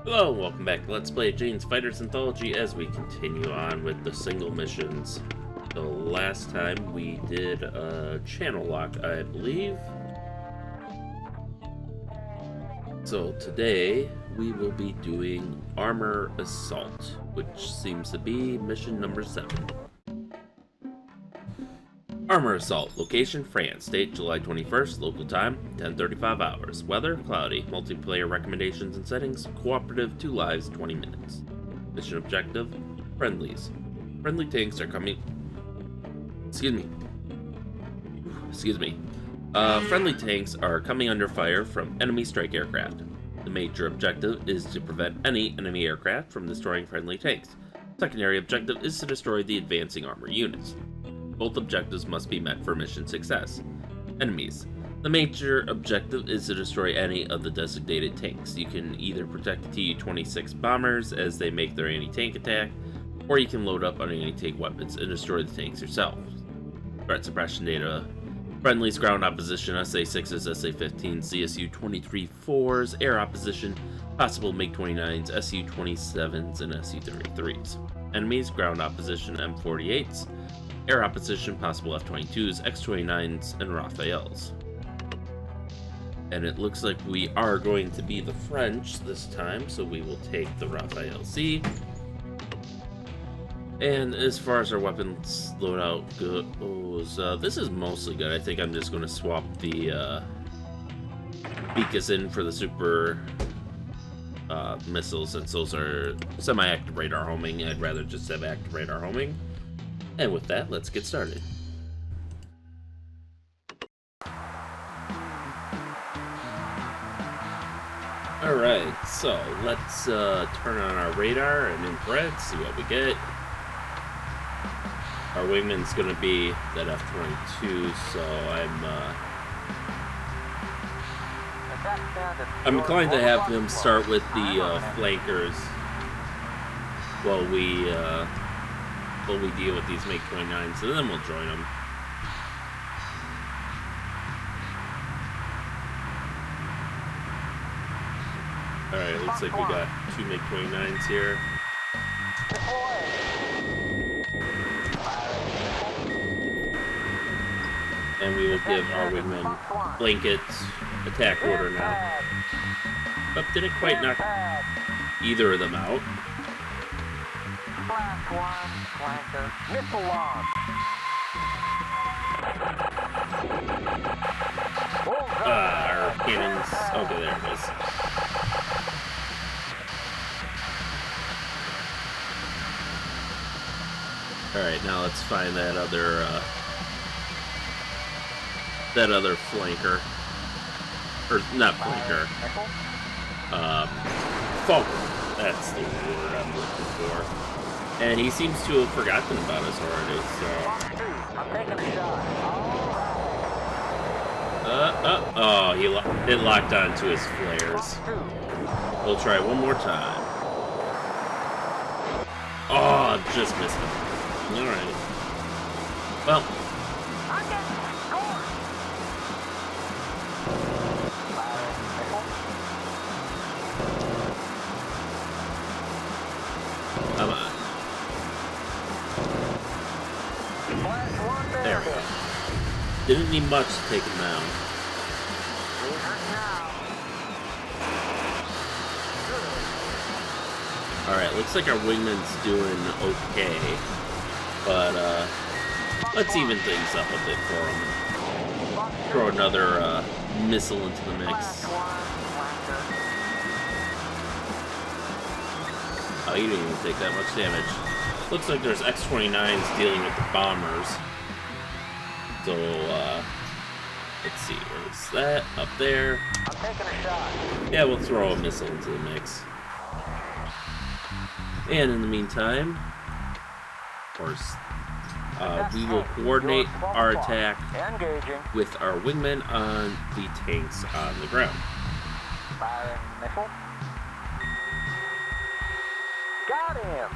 Hello, and welcome back to Let's Play Jane's Fighters Anthology as we continue on with the single missions. So last time we did a channel lock, I believe. So today we will be doing Armor Assault, which seems to be mission number 7. Armor Assault, location France, date July 21st, local time 10:35 hours, weather cloudy, multiplayer recommendations and settings, cooperative 2 lives 20 minutes. Mission objective, friendlies. Friendly tanks are coming. Friendly tanks are coming under fire from enemy strike aircraft. The major objective is to prevent any enemy aircraft from destroying friendly tanks. Secondary objective is to destroy the advancing armor units. Both objectives must be met for mission success. Enemies. The major objective is to destroy any of the designated tanks. You can either protect the Tu-26 bombers as they make their anti-tank attack, or you can load up on anti-tank weapons and destroy the tanks yourself. Threat suppression data. Friendlies, ground opposition, SA-6s, SA-15s, CSU-23-4s, air opposition, possible MiG-29s, Su-27s, and Su-33s. Enemies, ground opposition, M48s, air opposition, possible F-22s, X-29s, and Rafales. And it looks like we are going to be the French this time, so we will take the Rafale C. And as far as our weapons loadout goes, this is mostly good. I think I'm just going to swap the Beacus in for the super missiles, since those are semi-active radar homing. I'd rather just have active radar homing. And with that, let's get started. Alright, so let's turn on our radar and infrared, see what we get. Our wingman's gonna be that F-22, so I'm inclined to have him start with the flankers while we deal with these MiG-29s, and then we'll join them. Alright, looks like we got 2 MiG-29s here. And we will give our wingman blanket attack order now. But didn't quite knock either of them out. Missile launch. Our cannons. Okay, there it is. Alright, now let's find that other flanker. Or not flanker. Falcon. That's the word I'm looking for. And he seems to have forgotten about us already, so... I'm taking a shot. Oh, it locked onto his flares. We'll try one more time. Oh, just missed him. Alright. Well. Come on. There we go. Didn't need much to take him down. Alright, looks like our wingman's doing okay. But, let's even things up a bit for him. Throw another, missile into the mix. Oh, he didn't even take that much damage. Looks like there's X-29s dealing with the bombers. So, let's see, where's that? Up there. I'm taking a shot. Yeah, we'll throw a missile into the mix. And in the meantime, of course, we will coordinate our attack with our wingmen on the tanks on the ground. Firing missile. Got him.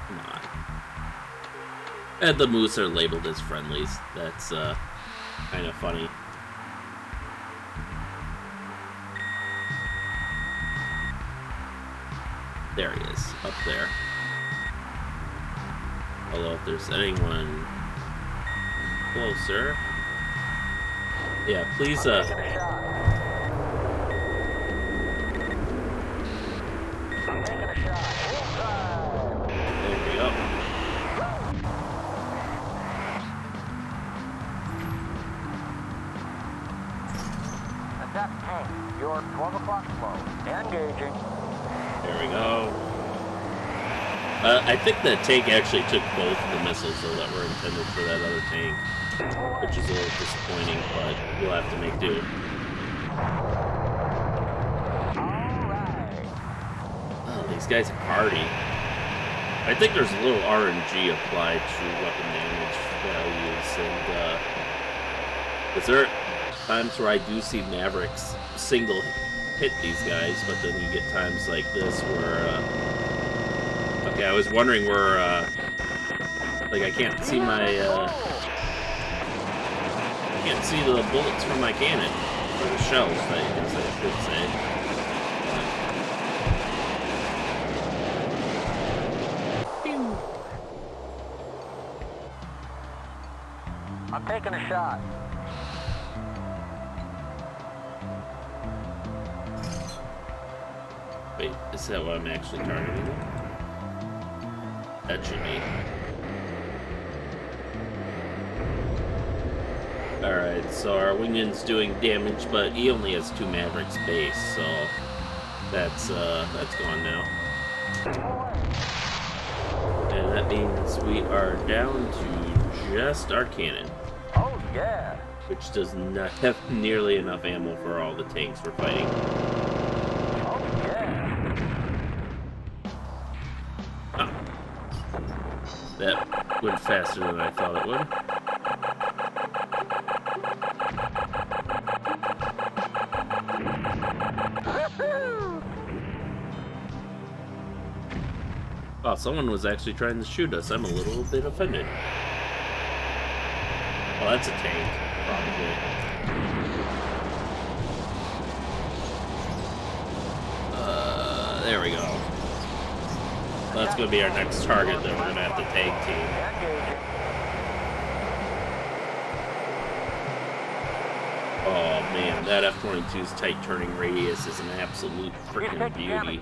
Come on. And the moose are labeled as friendlies. That's kind of funny. There he is, up there. Although if there's anyone closer... Yeah, please, I'm taking a shot. I'm taking a shot. Inside. There we go. Attack tank. Your 12 o'clock flow. Engaging. There we go. I think the tank actually took both of the missiles though that were intended for that other tank, which is a little disappointing, but we'll have to make do. Alright. Oh, these guys are hardy. I think there's a little RNG applied to weapon damage values, and because there are times where I do see Mavericks single hit these guys, but then you get times like this where, okay, I was wondering where, like I can't see my, I can't see the bullets from my cannon, or the shells, I guess I should say. Pew. I'm taking a shot. Wait, is that what I'm actually targeting? That should be. Alright, so our wingman's doing damage, but he only has 2 Mavericks base, so that's gone now. And that means we are down to just our cannon, Oh, yeah. which does not have nearly enough ammo for all the tanks we're fighting. Oh, yeah. Oh. That went faster than I thought it would. Oh, someone was actually trying to shoot us. I'm a little bit offended. Well, that's a tank, probably. There we go. That's going to be our next target that we're going to have to tag team. Oh man, that F-22's tight turning radius is an absolute freaking beauty.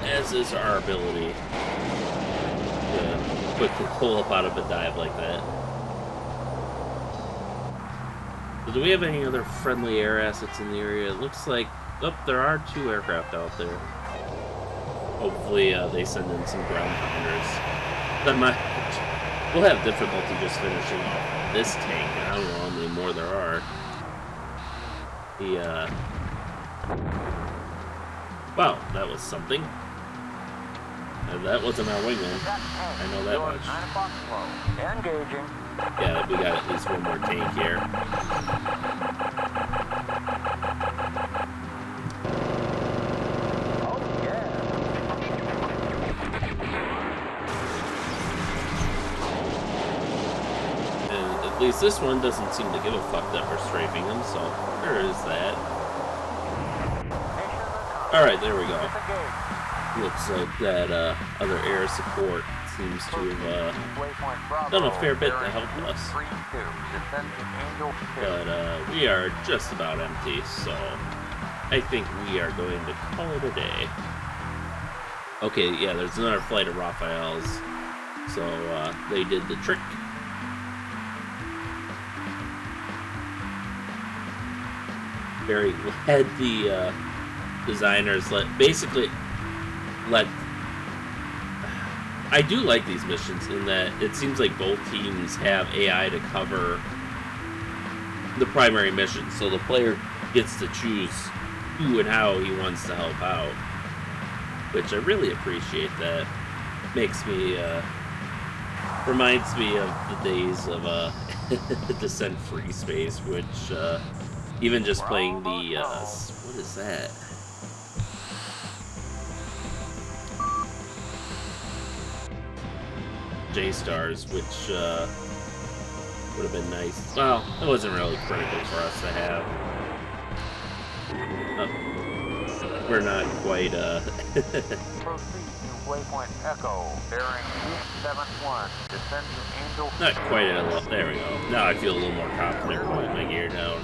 As is our ability to quickly pull up out of a dive like that. So do we have any other friendly air assets in the area? It looks like, oh, there are 2 aircraft out there. Hopefully they send in some ground pounders. That might, we'll have difficulty just finishing off this tank, and I don't know how many more there are. Wow, that was something. That wasn't our wingman. I know that much. Engaging. Yeah, we got at least one more tank here. Oh, yeah. And at least this one doesn't seem to give a fuck that we're strafing him, so there is that. Alright, there we go. Looks like that other air support seems to have done a fair bit to help us. But we are just about empty, so I think we are going to call it a day. Okay, yeah, there's another flight of Raphaels, so they did the trick. Very glad the designers let I do like these missions in that it seems like both teams have AI to cover the primary mission, so the player gets to choose who and how he wants to help out, which I really appreciate. That makes me reminds me of the days of Descent Free Space, which even just playing the what is that? J-stars, which would have been nice. Well, it wasn't really critical for us to have. We're not quite, Proceed to waypoint Echo, bearing 271. Descend to Angel. not quite at a level. There we go. Now I feel a little more confident pulling my gear down.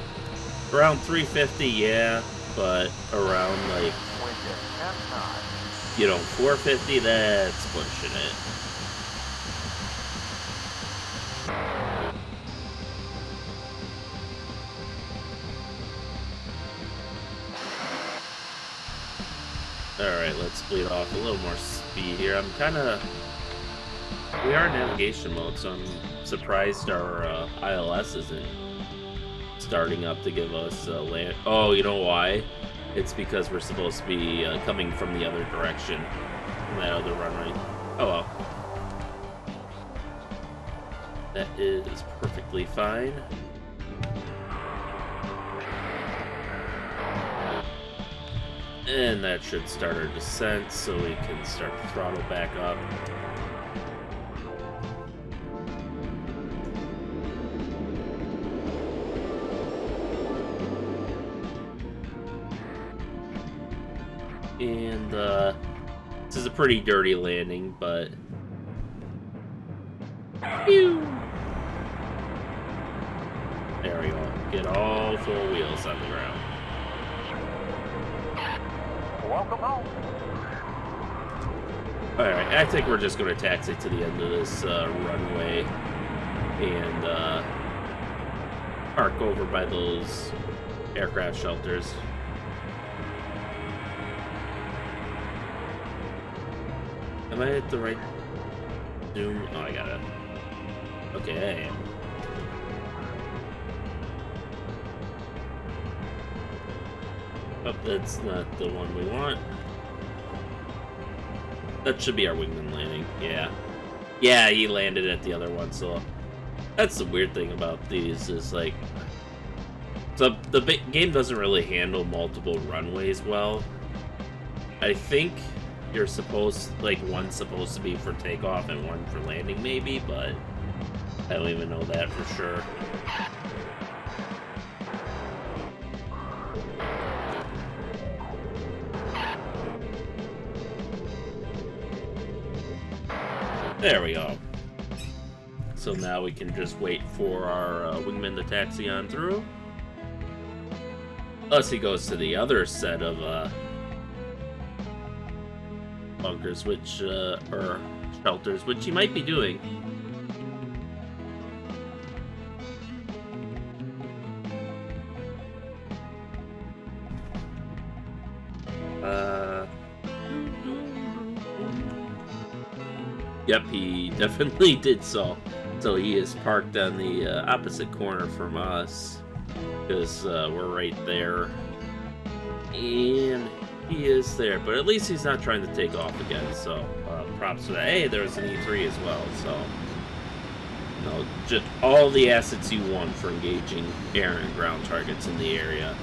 Around 350, yeah, but around, like, Wind at 10 knots. you know, 450, that's pushing it. Alright, let's bleed off a little more speed here. We are in navigation mode, so I'm surprised our ILS isn't starting up to give us land. Oh, you know why? It's because we're supposed to be coming from the other direction, from that other runway. Oh well. That is perfectly fine. And that should start our descent, so we can start the throttle back up. And this is a pretty dirty landing, but phew. There we go. Get all four wheels on the ground. Welcome home. Alright, I think we're just going to taxi to the end of this runway and park over by those aircraft shelters. Am I at the right zoom? Oh, I got it. Okay, I am. Oh, that's not the one we want. That should be our wingman landing. Yeah. Yeah, he landed at the other one, so that's the weird thing about these is like, so the game doesn't really handle multiple runways well. I think you're supposed, like, one's supposed to be for takeoff and one for landing maybe, but I don't even know that for sure. There we go. So now we can just wait for our wingman to taxi on through. Unless he goes to the other set of bunkers, which, or shelters, which he might be doing. Yep, he definitely did so. So he is parked on the opposite corner from us, because we're right there. And he is there, but at least he's not trying to take off again, so props for that. Hey, there's an E3 as well, so you know, just all the assets you want for engaging air and ground targets in the area.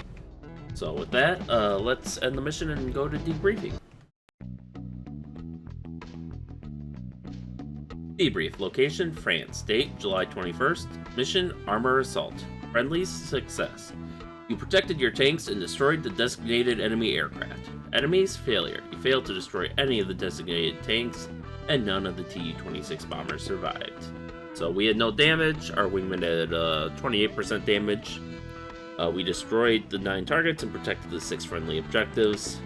So with that, let's end the mission and go to debriefing. Debrief. Location, France. Date, July 21st. Mission, Armor Assault. Friendly's success. You protected your tanks and destroyed the designated enemy aircraft. Enemies, failure. You failed to destroy any of the designated tanks, and none of the Tu-26 bombers survived. So we had no damage. Our wingman had 28% damage. We destroyed the 9 targets and protected the 6 friendly objectives.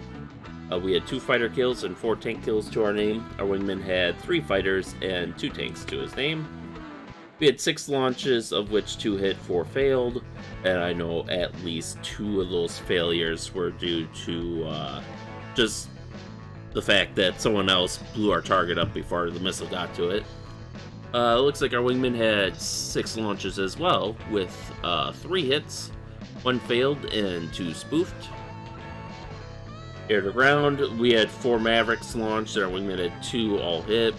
We had 2 fighter kills and 4 tank kills to our name. Our wingman had 3 fighters and 2 tanks to his name. We had 6 launches, of which 2 hit, 4 failed, and I know at least 2 of those failures were due to just the fact that someone else blew our target up before the missile got to it. It looks like our wingman had 6 launches as well, with 3 hits, 1 failed, and 2 spoofed. Air to ground, we had 4 Mavericks launched, and our wingman had 2 all hit.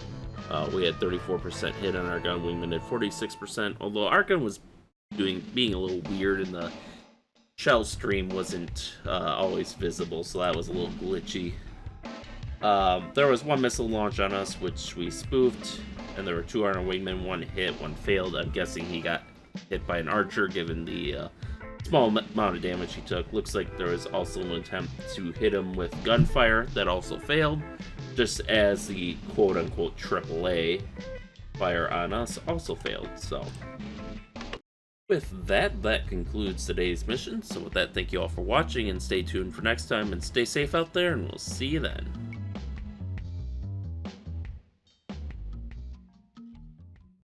We had 34% hit on our gun, wingman had 46%, although our gun was being a little weird and the shell stream wasn't always visible, so that was a little glitchy. There was 1 missile launch on us, which we spoofed, and there were 2 armored wingmen. 1 hit, 1 failed. I'm guessing he got hit by an archer, given the small amount of damage he took. Looks like there was also an attempt to hit him with gunfire that also failed, just as the quote-unquote AAA fire on us also failed. So with that, that concludes today's mission. So with that, thank you all for watching, and stay tuned for next time, and stay safe out there, and we'll see you then.